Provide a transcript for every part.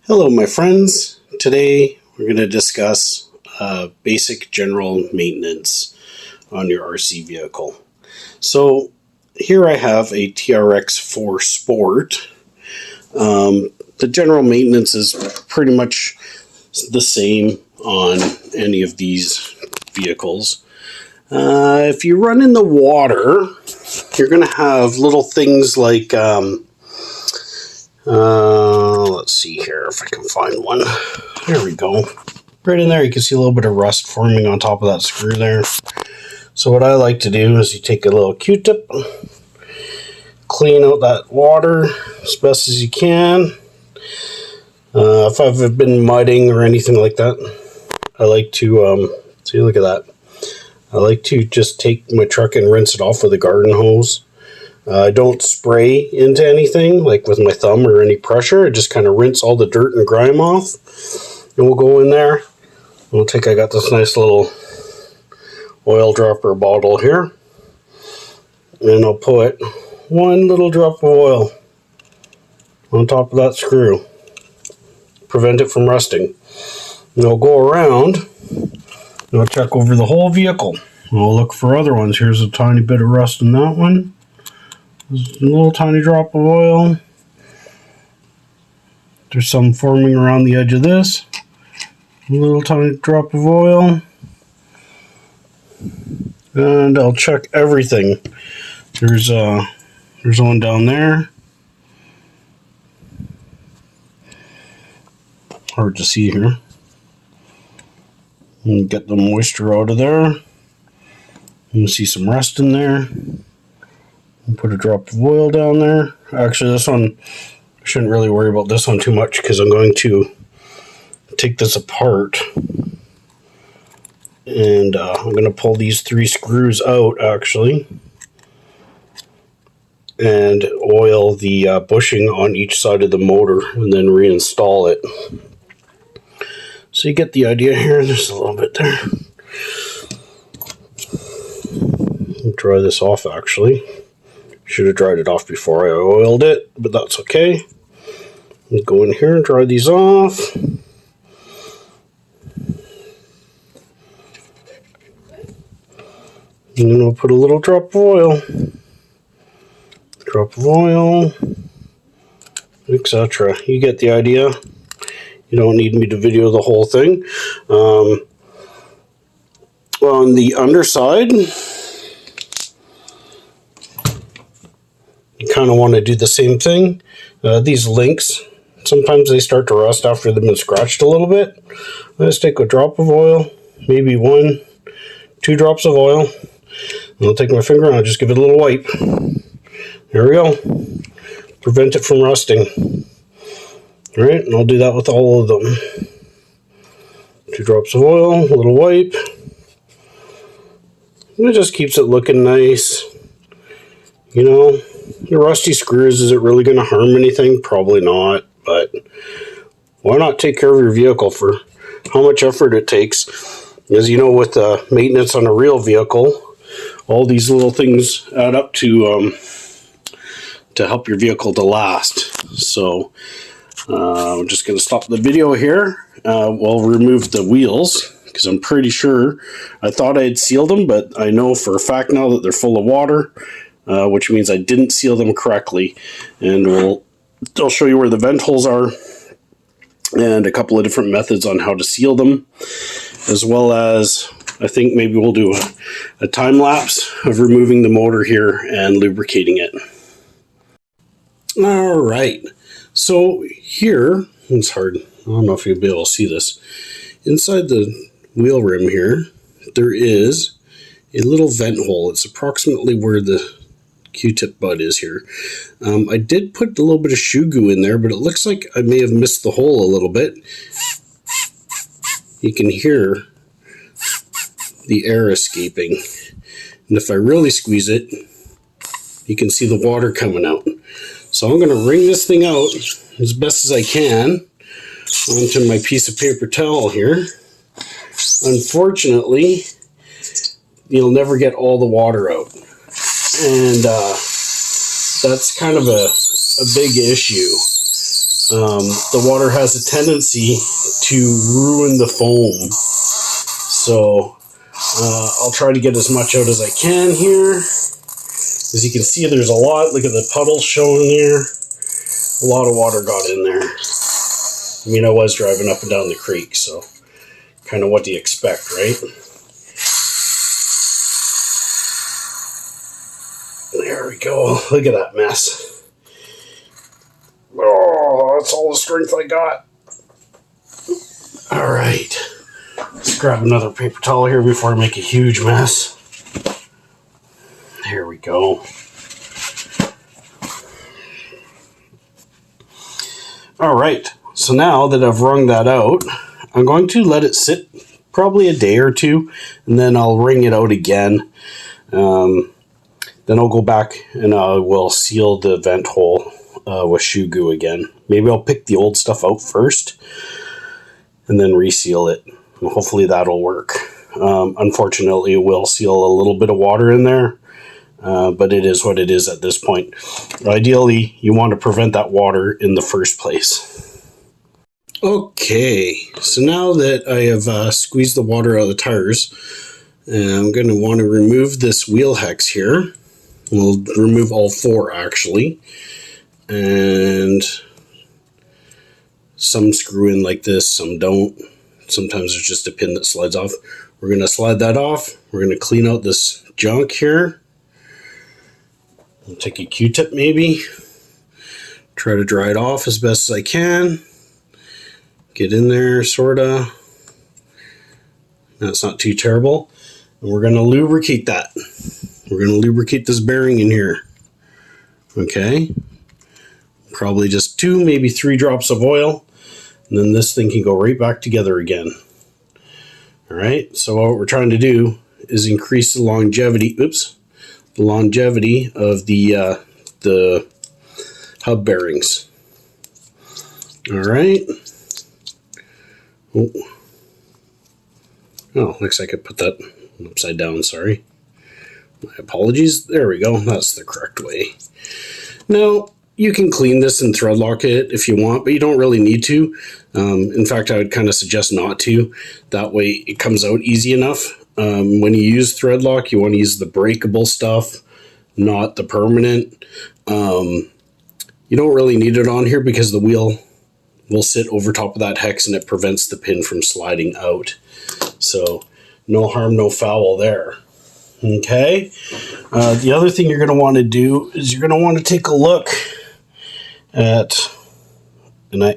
Hello, my friends. Today we're going to discuss basic general maintenance on your RC vehicle. So here I have a TRX4 Sport. The general maintenance is pretty much the same on any of these vehicles. If you run in the water, you're going to have little things like let's see here if I can find one. There we go. Right in there you can see a little bit of rust forming on top of that screw there. So what I like to do is you take a little Q-tip, clean out that water as best as you can. If I've been mudding or anything like that, I like to, see, look at that. I like to just take my truck and rinse it off with a garden hose. I don't spray into anything, like with my thumb or any pressure. I just kind of rinse all the dirt and grime off. And we'll go in there. I got this nice little oil dropper bottle here. And I'll put one little drop of oil on top of that screw. Prevent it from rusting. And I'll go around and I'll check over the whole vehicle. And I'll look for other ones. Here's a tiny bit of rust in that one. There's a little tiny drop of oil. There's some forming around the edge of this. A little tiny drop of oil. And I'll check everything. There's one down there. Hard to see here. And get the moisture out of there. You can see some rust in there. And put a drop of oil down there. Actually, this one, I shouldn't really worry about this one too much because I'm going to take this apart. And I'm going to pull these 3 screws out, actually. And oil the bushing on each side of the motor and then reinstall it. So you get the idea here. There's a little bit there. I'll dry this off, actually. Should have dried it off before I oiled it, but that's okay. I'll go in here and dry these off. And then I'll put a little drop of oil. Etc. You get the idea. You don't need me to video the whole thing. On the underside, you kind of want to do the same thing. These links, sometimes they start to rust after they've been scratched a little bit. I just take a drop of oil, maybe 1, 2 drops of oil, and I'll take my finger and I'll just give it a little wipe. There we go. Prevent it from rusting. All right, and I'll do that with all of them. 2 drops of oil, a little wipe. And it just keeps it looking nice. You know, the rusty screws, is it really going to harm anything? Probably not, but why not take care of your vehicle for how much effort it takes? As you know, with maintenance on a real vehicle, all these little things add up to help your vehicle to last. So I'm just going to stop the video here. We'll remove the wheels because I'm pretty sure I thought I had sealed them, but I know for a fact now that they're full of water. Which means I didn't seal them correctly. And I'll show you where the vent holes are and a couple of different methods on how to seal them, as well as I think maybe we'll do a time lapse of removing the motor here and lubricating it. All right, so here, it's hard, I don't know if you'll be able to see this. Inside the wheel rim here, there is a little vent hole. It's approximately where the Q-tip butt is here. I did put a little bit of shoe goo in there, but it looks like I may have missed the hole a little bit. You can hear the air escaping. And if I really squeeze it, you can see the water coming out. So I'm going to wring this thing out as best as I can onto my piece of paper towel here. Unfortunately, you'll never get all the water out. And that's kind of a big issue. the water has a tendency to ruin the foam. So I'll try to get as much out as I can here. As you can see, there's a lot. Look at the puddles showing there. A lot of water got in there. I mean, I was driving up and down the creek, so kind of what do you expect, right? There we go. Look at that mess. Oh, that's all the strength I got. All right. Let's grab another paper towel here before I make a huge mess. There we go. All right. So now that I've wrung that out, I'm going to let it sit probably a day or two, and then I'll wring it out again. Then I'll go back and I will seal the vent hole with shoe goo again. Maybe I'll pick the old stuff out first and then reseal it. And hopefully that'll work. Unfortunately, it will seal a little bit of water in there, but it is what it is at this point. Ideally, you want to prevent that water in the first place. Okay, so now that I have squeezed the water out of the tires, I'm going to want to remove this wheel hex here. We'll remove all four actually, and some screw in like this, some don't. Sometimes there's just a pin that slides off. We're going to slide that off. We're going to clean out this junk here. I'll take a Q-tip maybe. Try to dry it off as best as I can. Get in there, sorta. That's not too terrible. And we're going to lubricate that. We're going to lubricate this bearing in here. Okay. Probably just 2, maybe 3 drops of oil. And then this thing can go right back together again. All right. So what we're trying to do is increase the longevity. Oops. The longevity of the hub bearings. All right. Oh, looks like I put that upside down. Sorry. My apologies. There we go. That's the correct way. Now, you can clean this and thread lock it if you want, but you don't really need to. In fact, I would kind of suggest not to. That way it comes out easy enough. When you use thread lock, you want to use the breakable stuff, not the permanent. You don't really need it on here because the wheel will sit over top of that hex and it prevents the pin from sliding out. So no harm, no foul there. Okay. The other thing you're going to want to do is you're going to want to take a look at,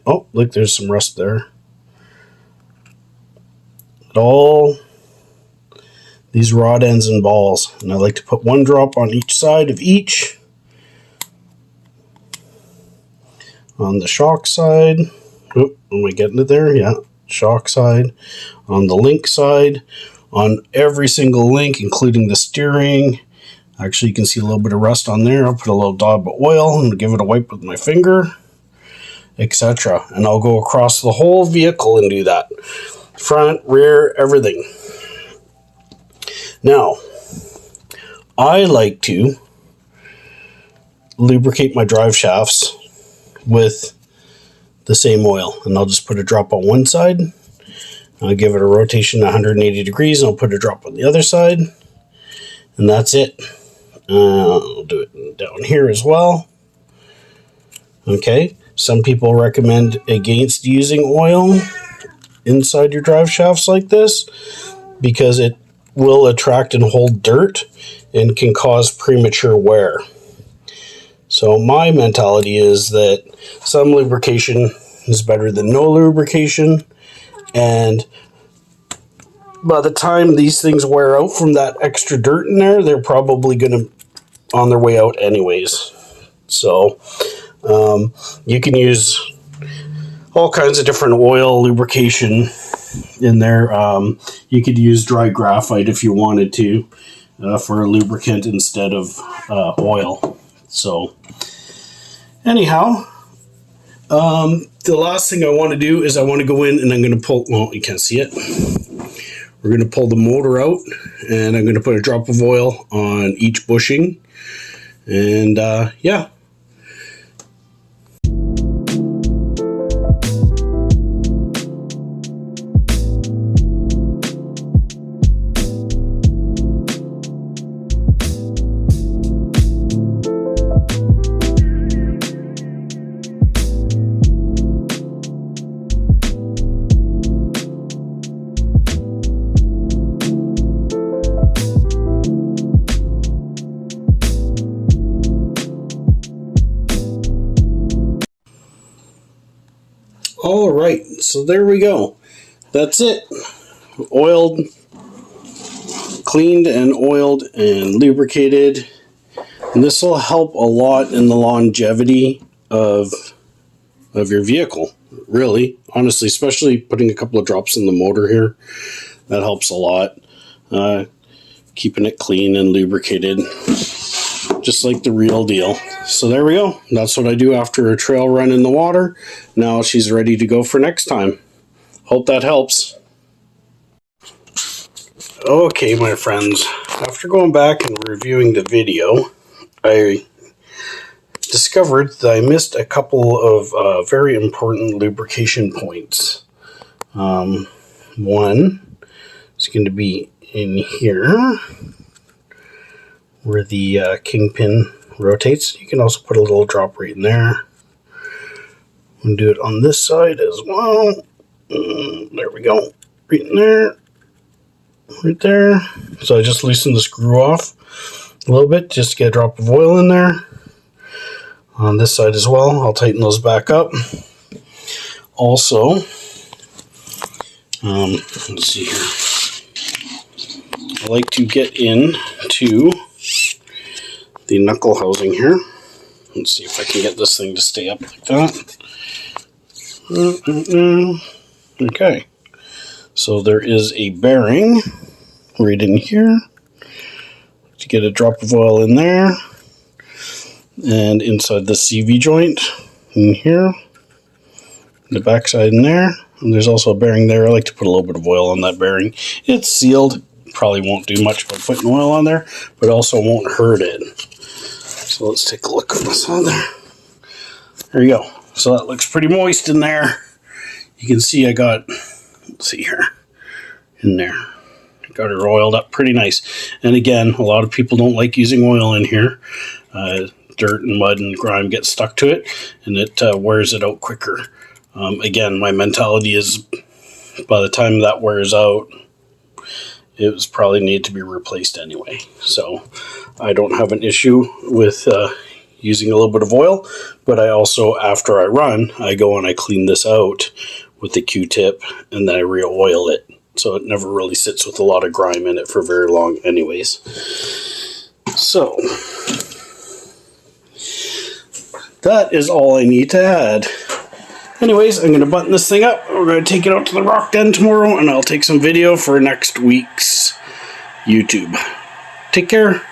oh, look, there's some rust there. At all these rod ends and balls. And I like to put 1 drop on each side of each. On the shock side. Oh, am I getting it there? Yeah. Shock side. On the link side. On every single link, including the steering. Actually, you can see a little bit of rust on there. I'll put a little dab of oil and give it a wipe with my finger, etc. And I'll go across the whole vehicle and do that. Front, rear, everything. Now, I like to lubricate my drive shafts with the same oil. And I'll just put a drop on one side. I'll give it a rotation 180 degrees, and I'll put a drop on the other side. And that's it. I'll do it down here as well. Okay. Some people recommend against using oil inside your drive shafts like this because it will attract and hold dirt and can cause premature wear. So my mentality is that some lubrication is better than no lubrication. And by the time these things wear out from that extra dirt in there, they're probably going to on their way out anyways. So you can use all kinds of different oil lubrication in there. You could use dry graphite if you wanted to for a lubricant instead of oil. So anyhow, the last thing I want to do is I want to go in and I'm going to pull, well, you can't see it. We're going to pull the motor out and I'm going to put a drop of oil on each bushing. And yeah. All right, so there we go. That's it. Oiled, cleaned and oiled and lubricated. And this will help a lot in the longevity of your vehicle, really, honestly, especially putting a couple of drops in the motor here. That helps a lot. Keeping it clean and lubricated, just like the real deal. So there we go. That's what I do after a trail run in the water. Now she's ready to go for next time. Hope that helps. Okay, my friends, after going back and reviewing the video, I discovered that I missed a couple of very important lubrication points. One is going to be in here where the kingpin rotates. You can also put a little drop right in there. And do it on this side as well. There we go. Right in there. Right there. So I just loosened the screw off a little bit just to get a drop of oil in there. On this side as well, I'll tighten those back up. Also, let's see here. I like to get into the knuckle housing here. Let's see if I can get this thing to stay up like that. Okay. So there is a bearing right in here to get a drop of oil in there. And inside the CV joint in here, the backside in there, and there's also a bearing there. I like to put a little bit of oil on that bearing. It's sealed, probably won't do much by putting oil on there, but also won't hurt it. So let's take a look on this on there. There you go. So that looks pretty moist in there. You can see I got, let's see here, in there. Got her oiled up pretty nice. And again, a lot of people don't like using oil in here. Dirt and mud and grime get stuck to it, and it wears it out quicker. Again, my mentality is by the time that wears out, it was probably need to be replaced anyway. So I don't have an issue with using a little bit of oil, but I also, after I run, I go and I clean this out with the Q-tip, and then I re-oil it. So it never really sits with a lot of grime in it for very long anyways. So that is all I need to add. Anyways, I'm going to button this thing up. We're going to take it out to the rock den tomorrow, and I'll take some video for next week's YouTube. Take care.